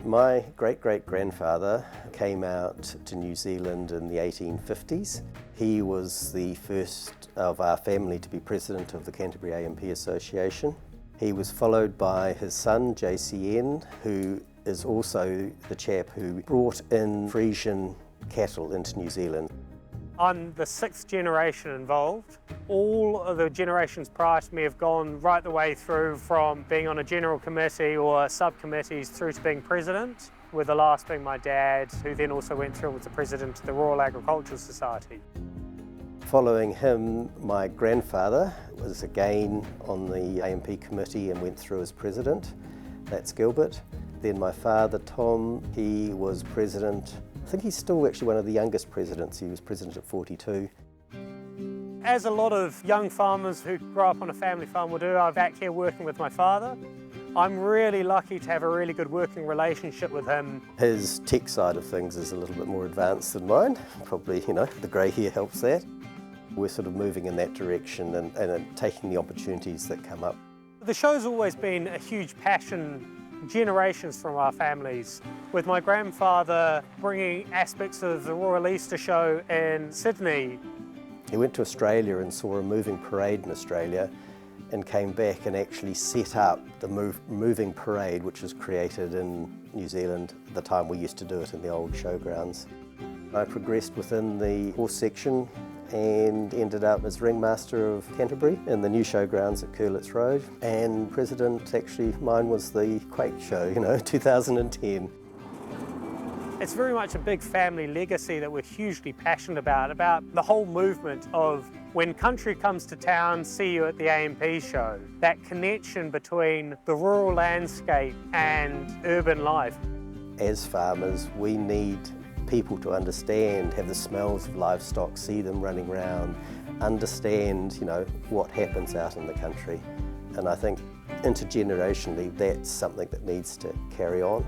My great-great-grandfather came out to New Zealand in the 1850s. He was the first of our family to be president of the Canterbury A P Association. He was followed by his son, JCN, who is also the chap who brought in Friesian cattle into New Zealand. I'm the 6th generation involved. All of the generations prior to me have gone right the way through from being on a general committee or subcommittees through to being president, with the last being my dad, who then also went through and was the president of the Royal Agricultural Society. Following him, my grandfather was again on the A&P committee and went through as president. That's Gilbert. Then my father, Tom, he was president. I think he's still actually one of the youngest presidents. He was president at 42. As a lot of young farmers who grow up on a family farm will do, I'm back here working with my father. I'm really lucky to have a really good working relationship with him. His tech side of things is a little bit more advanced than mine. Probably, the grey hair helps that. We're sort of moving in that direction and taking the opportunities that come up. The show's always been a huge passion, generations from our families, with my grandfather bringing aspects of the Royal Easter Show in Sydney. He went to Australia and saw a moving parade in Australia and came back and actually set up the moving parade, which was created in New Zealand at the time we used to do it in the old showgrounds. I progressed within the horse section and ended up as ringmaster of Canterbury in the new showgrounds at Curlitz Road. And president, actually, mine was the Quake show, 2010. It's very much a big family legacy that we're hugely passionate about the whole movement of when country comes to town, see you at the A&P show. That connection between the rural landscape and urban life. As farmers, we need people to understand, have the smells of livestock, see them running around, understand, what happens out in the country. And I think intergenerationally, that's something that needs to carry on.